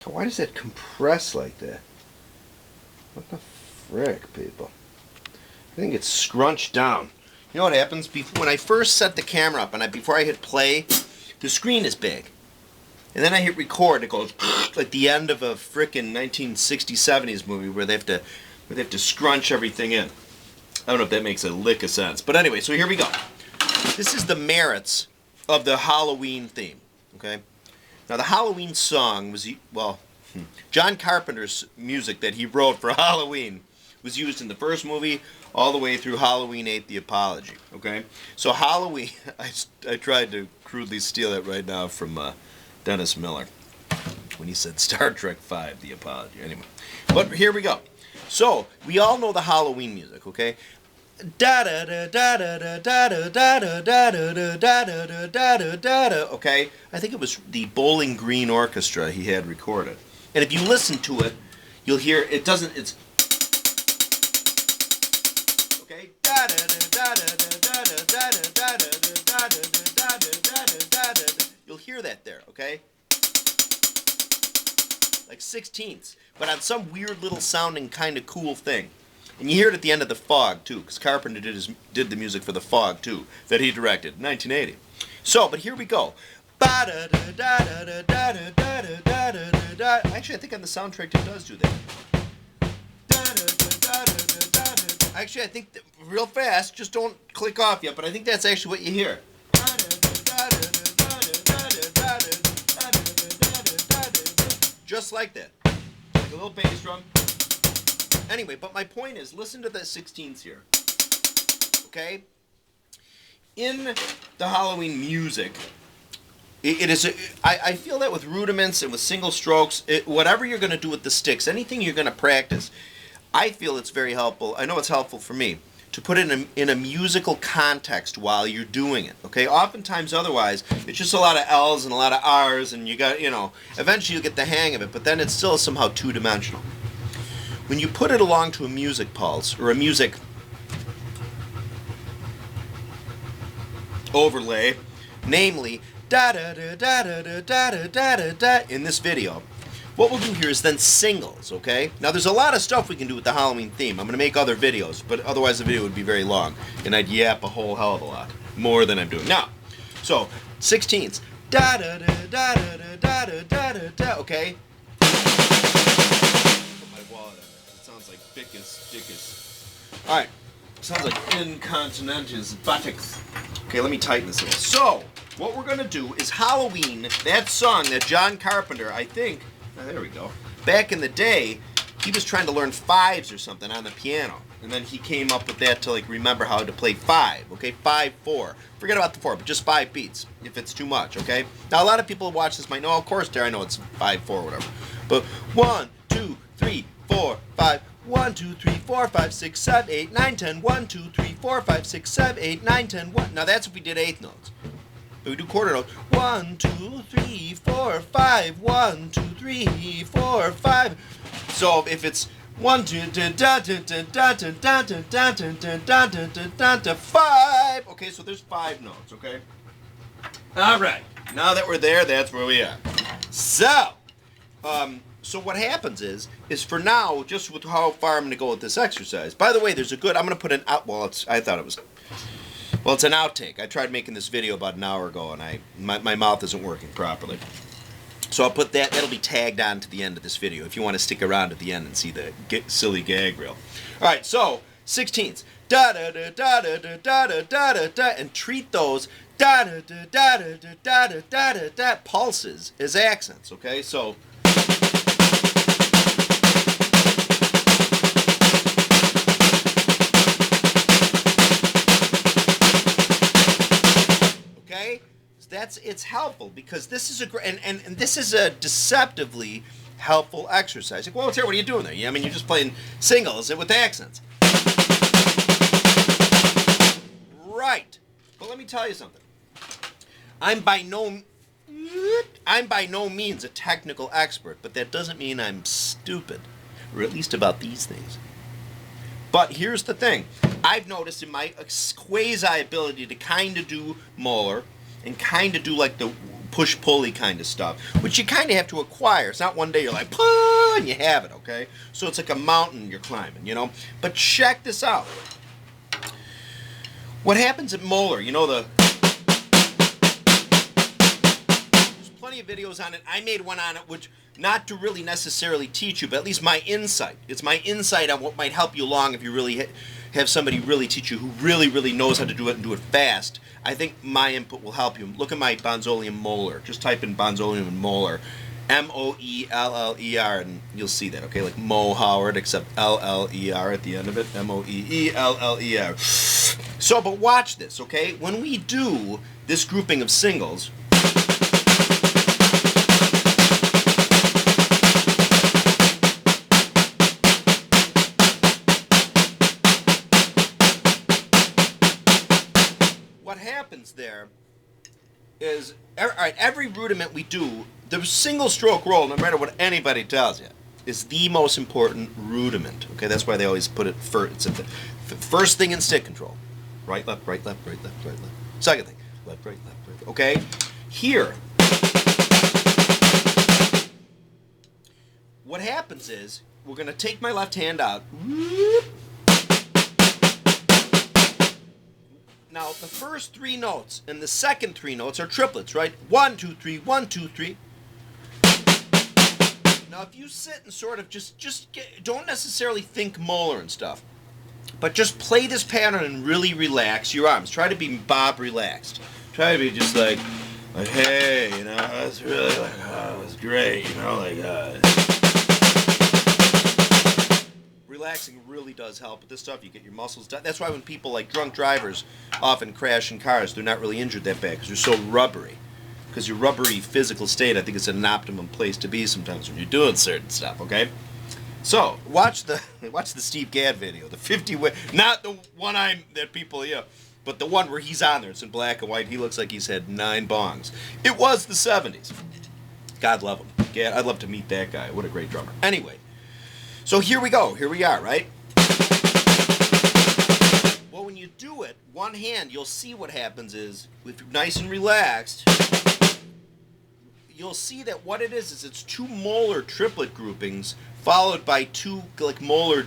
Why does that compress like that? What the frick, people? I think it's scrunched down. You know what happens? When I first set the camera up and before I hit play, the screen is big. And then I hit record, it goes like the end of a frickin' 1960s, 70s movie where they have to scrunch everything in. I don't know if that makes a lick of sense. But anyway, so here we go. This is the merits of the Halloween theme, okay? Now the Halloween song was, well, John Carpenter's music that he wrote for Halloween was used in the first movie all the way through Halloween 8, The Apology, okay? So Halloween, I tried to crudely steal it right now from Dennis Miller when he said Star Trek V, The Apology. Anyway, but here we go. So we all know the Halloween music, okay? Da da da da da da da da da da da da da da da da. Okay, I think it was the Bowling Green Orchestra he had recorded, and if you listen to it, you'll hear it doesn't. It's okay. Da da da da da da da da da da da da da. You'll hear that there, okay? Like sixteenths, but on some weird little sounding kind of cool thing. And you hear it at the end of The Fog, too, because Carpenter did the music for The Fog, too, that he directed in 1980. So, but here we go. Actually, I think on the soundtrack it does do that. Actually, I think, real fast, just don't click off yet, but I think that's actually what you hear. Just like that. Like a little bass drum. Anyway, but my point is, listen to the 16ths here. Okay? In the Halloween music, it is I feel that with rudiments and with single strokes, whatever you're going to do with the sticks, anything you're going to practice, I feel it's very helpful. I know it's helpful for me to put it in a musical context while you're doing it. Okay? Oftentimes, otherwise, it's just a lot of L's and a lot of R's, and you got, eventually you'll get the hang of it, but then it's still somehow two-dimensional. When you put it along to a music pulse or a music overlay, namely da da da da da da da da da da in this video, what we'll do here is then singles, okay? Now there's a lot of stuff we can do with the Halloween theme. I'm going to make other videos, but otherwise the video would be very long, and I'd yap a whole hell of a lot more than I'm doing now. So 16ths, da da da da da da da da da da, okay? Dickus. Alright. Sounds like incontinentis buttocks. Okay, let me tighten this a little. So, what we're going to do is Halloween, that song that John Carpenter, I think, there we go, back in the day, he was trying to learn fives or something on the piano. And then he came up with that to remember how to play 5, okay? 5-4. Forget about the 4, but just 5 beats if it's too much, okay? Now, a lot of people who watch this might know, of course, there I know it's 5-4, whatever. But 1, 2, 3, 4, 5. 1, 2, 3, 4, 5, 6, 7, 8, 9, 10. 1, 2, 3, 4, 5, 6, 7, 8, 9, 10. 1. Now that's if we did eighth notes. But we do quarter notes. 1, 2, 3, 4, 5. 1, 2, 3, 4, 5. So if it's 1, 2, da da da da da da da da da da da da da 5. Okay, so there's 5 notes. Okay. All right. Now that we're there, that's where we are. So what happens is for now, just with how far I'm going to go with this exercise. By the way, there's a good, I'm going to put an out, it's an outtake. I tried making this video about an hour ago, and my mouth isn't working properly. So I'll put that'll be tagged on to the end of this video if you want to stick around at the end and see the silly gag reel. All right, so 16ths. Da da da da da da da da da da, and treat those da da da da da da da da da da pulses as accents, okay? So it's helpful because this is and this is a deceptively helpful exercise. Like, well, Terry, what are you doing there? I mean, you're just playing singles with accents. Right. But let me tell you something. I'm by no means a technical expert, but that doesn't mean I'm stupid, or at least about these things. But here's the thing. I've noticed in my quasi ability to kind of do Moeller and kind of do like the push-pulley kind of stuff, which you kind of have to acquire. It's not one day you're like, "Pah," and you have it, okay? So it's like a mountain you're climbing, you know? But check this out. What happens at Moeller, you know, there's plenty of videos on it. I made one on it, which, not to really necessarily teach you, but at least my insight. It's my insight on what might help you along if you really have somebody really teach you who really knows how to do it and do it fast. I think my input will help you. Look at my Bonzoleum Moeller. Just type in Bonzoleum and Moeller. M-O-E-L-L-E-R, and you'll see that, okay? Like Mo Howard, except L-L-E-R at the end of it. M-O-E-E-L-L-E-R. So, but watch this, okay? When we do this grouping of singles, what happens there is, all right, every rudiment we do, the single stroke roll, no matter what anybody tells you, is the most important rudiment. Okay, that's why they always put it first. It's at the first thing in stick control. Right, left, right, left, right, left, right, left. Second thing, left, right, left, right. Okay, here, what happens is we're going to take my left hand out. Now, the first three notes and the second three notes are triplets, right? 1, 2, 3, 1, 2, 3. Now, if you sit and sort of don't necessarily think Moeller and stuff, but just play this pattern and really relax your arms. Try to be Bob relaxed. Try to be just like hey, you know, that's really like, oh, it was great, you know, like, relaxing really does help with this stuff. You get your muscles done. That's why when people like drunk drivers often crash in cars, they're not really injured that bad because they're so rubbery. Because your rubbery physical state, I think, is an optimum place to be sometimes when you're doing certain stuff, okay? So, watch the Steve Gadd video, the 50 way, not the one that people, yeah, but the one where he's on there. It's in black and white. He looks like he's had 9 bongs. It was the 70s. God love him. Gadd, I'd love to meet that guy. What a great drummer. Anyway, so here we go. Here we are, right? Well, when you do it, one hand, you'll see what happens is, if you're nice and relaxed, you'll see that what it is it's 2 Moeller triplet groupings followed by 2 like Moeller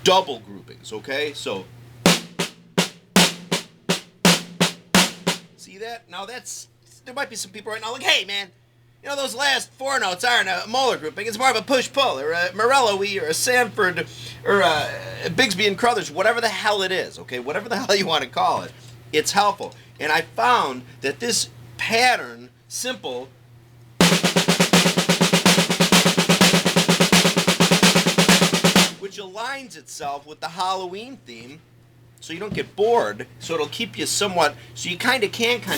double groupings, okay? So, see that? Now there might be some people right now like, hey man, you know those last 4 notes aren't a Moeller grouping, it's more of a push-pull, or a Morello-y, or a Sanford, or a Bigsby and Crothers, whatever the hell it is, okay? Whatever the hell you want to call it, it's helpful. And I found that this pattern, simple, which aligns itself with the Halloween theme, so you don't get bored, so it'll keep you somewhat, so you can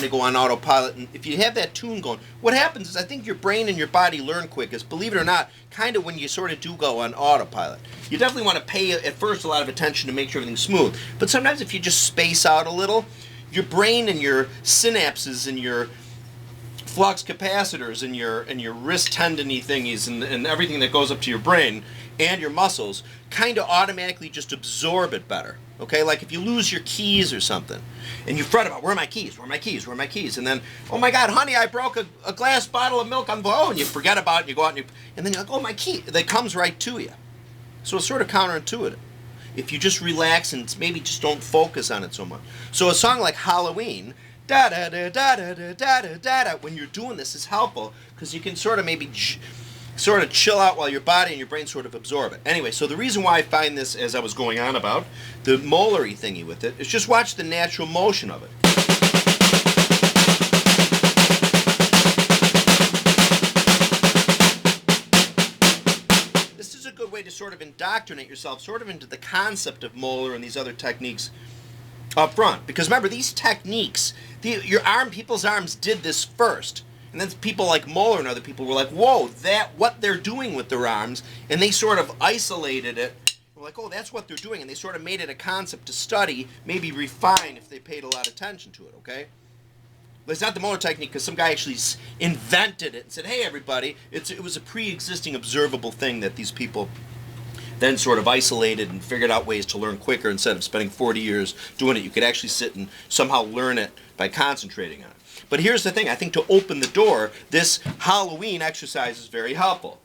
go on autopilot, and if you have that tune going, what happens is I think your brain and your body learn quickest, believe it or not, kind of when you sort of do go on autopilot. You definitely want to pay, at first, a lot of attention to make sure everything's smooth, but sometimes if you just space out a little, your brain and your synapses and your flux capacitors and your wrist tendony thingies and everything that goes up to your brain and your muscles kind of automatically just absorb it better. Okay, like if you lose your keys or something and you fret about, where are my keys, where are my keys, where are my keys, and then, oh my God, honey, I broke a glass bottle of milk on the floor, and you forget about it, and you go out and then you're like, oh, my key, that comes right to you. So it's sort of counterintuitive if you just relax and maybe just don't focus on it so much. So a song like Halloween, da da da da da da da da da, when you're doing this is helpful because you can sort of maybe sort of chill out while your body and your brain sort of absorb it. Anyway, so the reason why I find this, as I was going on about, the Moeller-y thingy with it, is just watch the natural motion of it. This is a good way to sort of indoctrinate yourself sort of into the concept of Moeller and these other techniques up front. Because remember, these techniques, people's arms did this first. And then people like Moeller and other people were like, whoa, what they're doing with their arms, and they sort of isolated it. We're like, oh, that's what they're doing, and they sort of made it a concept to study, maybe refine if they paid a lot of attention to it, okay? But it's not the Moeller technique because some guy actually invented it and said, hey, everybody, it was a pre-existing observable thing that these people then sort of isolated and figured out ways to learn quicker instead of spending 40 years doing it. You could actually sit and somehow learn it by concentrating on it. But here's the thing, I think to open the door, this Halloween exercise is very helpful.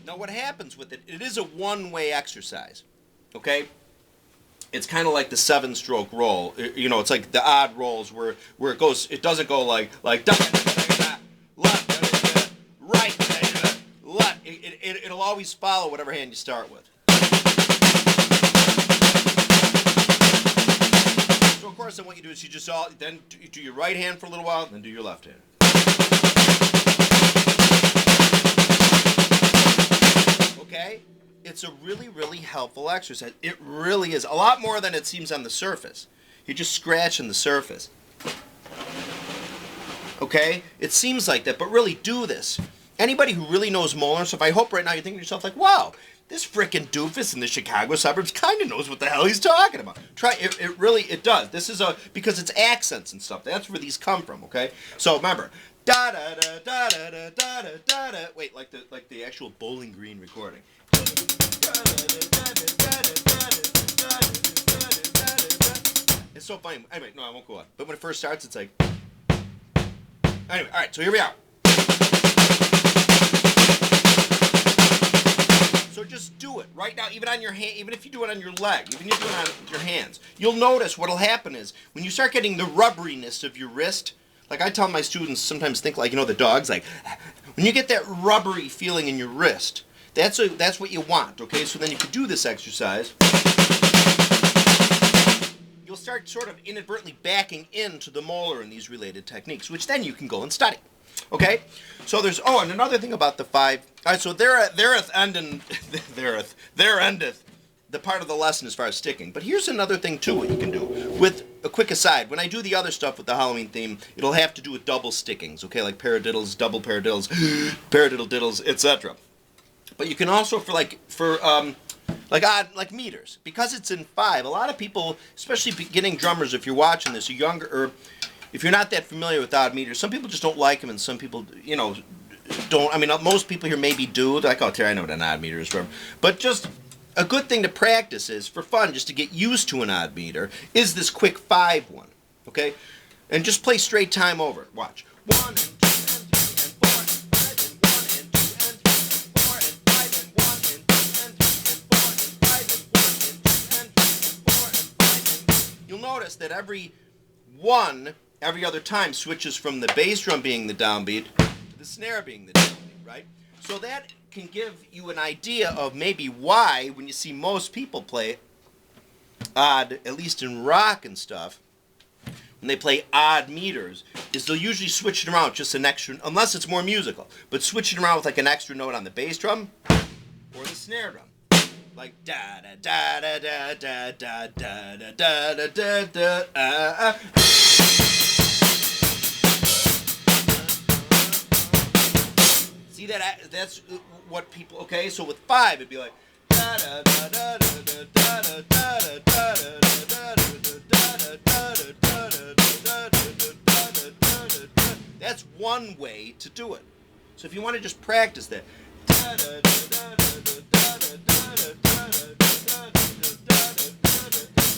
Now what happens with it, it is a one-way exercise, okay? It's kind of like the 7-stroke roll. You know, it's like the odd rolls where it goes, it doesn't go like da, da, da, da, left, da, da, da, right, da, da, da, left. It'll always follow whatever hand you start with. So of course then what you do is you just then do your right hand for a little while, then do your left hand. Okay? It's a really, really helpful exercise. It really is. A lot more than it seems on the surface. You're just scratching the surface. Okay? It seems like that, but really do this. Anybody who really knows Moeller stuff, I hope right now you're thinking to yourself like, wow, this frickin' doofus in the Chicago suburbs kind of knows what the hell he's talking about. Try it. It really, it does. This is because it's accents and stuff. That's where these come from, okay? So remember, da da da da da da da da da. Wait, like the actual Bowling Green recording. It's so funny. Anyway, no, I won't go on. But when it first starts, it's like. Anyway, all right. So here we are. So just do it right now, even on your hand, even if you do it on your leg, even if you do it on your hands. You'll notice what'll happen is when you start getting the rubberiness of your wrist. Like I tell my students, sometimes think like, you know, the dogs, like when you get that rubbery feeling in your wrist. That's what you want, okay? So then you can do this exercise. You'll start sort of inadvertently backing into the Moeller and these related techniques, which then you can go and study, okay? So there's, oh, and another thing about the 5, all right, so there endeth the part of the lesson as far as sticking. But here's another thing, too, what you can do. With a quick aside, when I do the other stuff with the Halloween theme, it'll have to do with double stickings, okay? Like paradiddles, double paradiddles, paradiddle diddles, etc. But you can also like meters, because it's in 5. A lot of people, especially beginning drummers, if you're watching this, you're younger, or if you're not that familiar with odd meters, some people just don't like them, and some people, you know, don't. I mean, most people here maybe do. Like, oh, Terry, I know what an odd meter is from. But just a good thing to practice is for fun, just to get used to an odd meter, is this quick 5 one, okay? And just play straight time over it. Watch 1 and 2 and 3 and 4 and 5 and 1 and 2 and 3 and 4 and 5 and 1 and 2 and 3 and 4 and 5 and 1 and 2 and 3 and 4 and 5 and you'll notice that every other time switches from the bass drum being the downbeat to the snare being the downbeat, right? So that can give you an idea of maybe why when you see most people play odd, at least in rock and stuff, when they play odd meters, is they'll usually switch it around just an extra, unless it's more musical, but switch it around with like an extra note on the bass drum or the snare drum. Like da da da da da da da da da da da da. See that? That's what people. Okay, so with 5, it'd be like. That's one way to do it. So if you want to just practice that.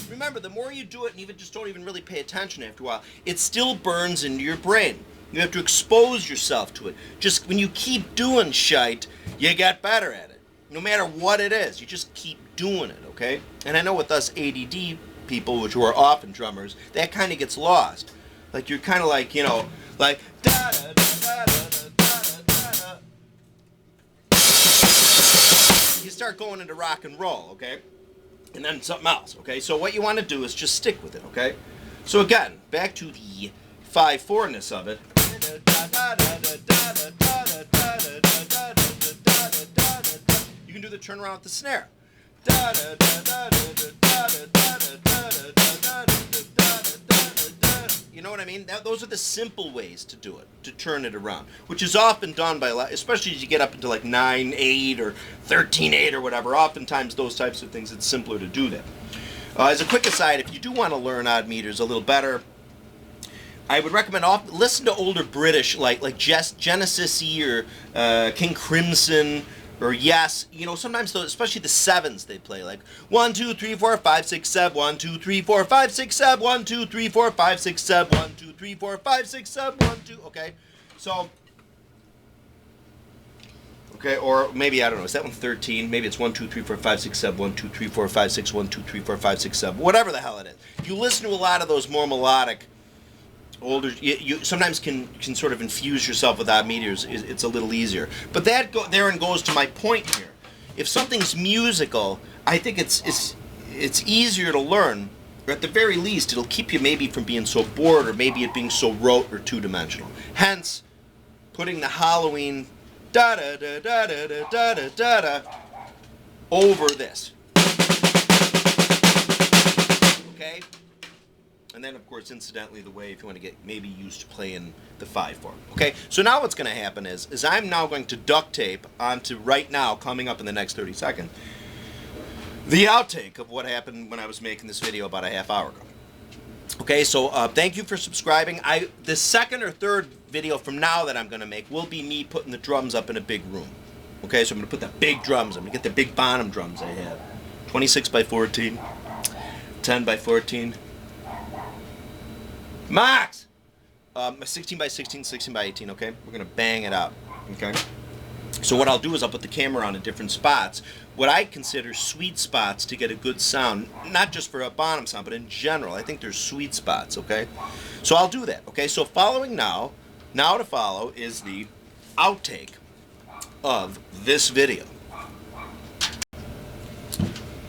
Remember, the more you do it and even just don't even really pay attention after a while, it still burns into your brain. You have to expose yourself to it. Just when you keep doing shite, you get better at it. No matter what it is, you just keep doing it, okay? And I know with us ADD people, which are often drummers, that kind of gets lost. Like you're kind of like, you know, like da da da da da da da da. You start going into rock and roll, okay? And then something else, okay? So what you want to do is just stick with it, okay? So again, back to the 5/4-ness of it. You can do the turnaround with the snare. You know what I mean? Those are the simple ways to do it, to turn it around, which is often done by a lot, especially as you get up into like 9/8 or 13/8 or whatever. Oftentimes those types of things, it's simpler to do that. As a quick aside, if you do want to learn odd meters a little better, I would recommend listen to older British like Genesis or King Crimson or yes. You know, sometimes those, especially the sevens, they play like 1, 2, 3, 4, 5, 6, 7, 1, 2, 3, 4, 5, 6, 7, 1, 2, 3, 4, 5, 6, 7, 1, 2, 3, 4, 5, 6, 7, 1, 2. Okay, so. Okay, or maybe, I don't know, is that one 13? Maybe it's 1, 2, 3, 4, 5, 6, 7, 1, 2, 3, 4, 5, 6, 1, 2, 3, 4, 5, 6, 7, whatever the hell it is. If you listen to a lot of those more melodic, older, you sometimes can sort of infuse yourself with odd meters. It's a little easier. But that therein goes to my point here. If something's musical, I think it's easier to learn, or at the very least, it'll keep you maybe from being so bored, or maybe it being so rote or two-dimensional. Hence, putting the Halloween da da da da da da da da da over this. Okay? And then, of course, incidentally, the way, if you want to get maybe used to playing the 5/4. Okay? So now what's going to happen is I'm now going to duct tape onto, right now, coming up in the next 30 seconds, the outtake of what happened when I was making this video about a half hour ago. Okay, so thank you for subscribing. The second or third video from now that I'm going to make will be me putting the drums up in a big room. Okay, so I'm going to put the big drums. I'm going to get the big Bonham drums I have. 26 by 14, 10 by 14. Max! 16 by 16, 16 by 18, okay? We're going to bang it out, okay? So what I'll do is I'll put the camera on in different spots, what I consider sweet spots to get a good sound, not just for a Bonham sound, but in general. I think there's sweet spots, okay? So I'll do that, okay? So following now to follow is the outtake of this video.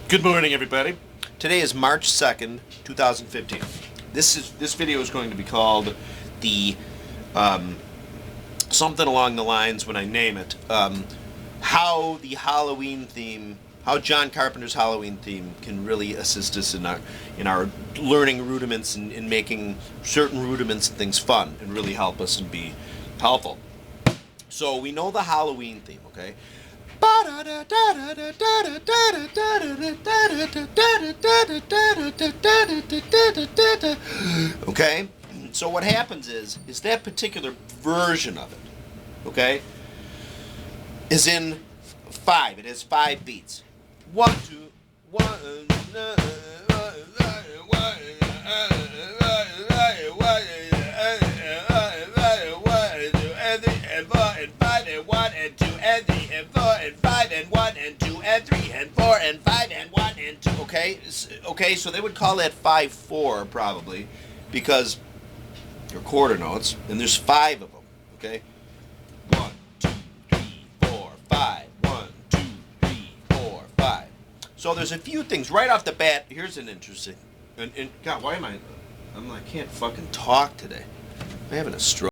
Good morning, everybody. Today is March 2nd, 2015. This video is going to be called the something along the lines, when I name it, how the Halloween theme, how John Carpenter's Halloween theme can really assist us in our learning rudiments and in making certain rudiments and things fun and really help us and be helpful. So we know the Halloween theme, okay? Okay? So what happens is that particular version of it, okay, is in 5. It has 5 beats. 1, 2, 1, and 4 and 5 and 1 and 2 and 3 and 4 and 5 and 1 and 2 and 3 and 4 and 5 and 1 and 2. Okay, so they would call that 5/4 probably, because they're quarter notes, and there's 5 of them. Okay, 1, 2, 3, 4, 5. 1, 2, 3, 4, 5. So there's a few things right off the bat. Here's an interesting. And God, why am I can't fucking talk today. I'm having a stroke.